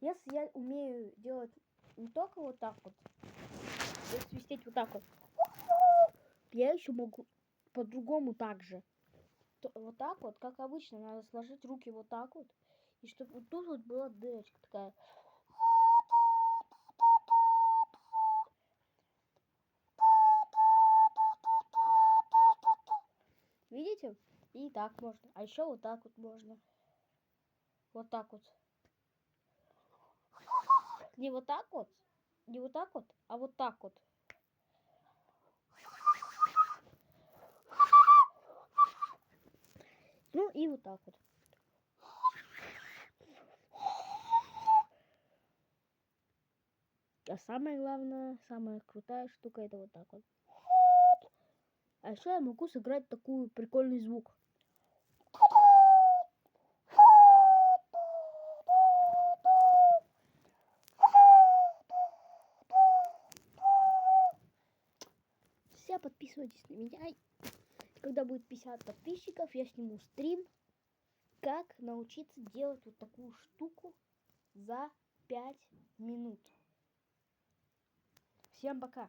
Если я умею делать не только вот так вот, свистеть вот так вот, я еще могу по-другому так же. Вот так вот, как обычно, надо сложить руки вот так вот, и чтобы вот тут вот была дырочка такая. Видите? И так можно. А еще вот так вот можно. Вот так вот. Не вот так вот. Не вот так вот, а вот так вот. Ну и вот так вот. А самое главное, самая крутая штука это вот так вот. А еще я могу сыграть такой прикольный звук. Все подписывайтесь на меня. Когда будет 50 подписчиков, я сниму стрим, как научиться делать вот такую штуку за 5 минут. Всем пока!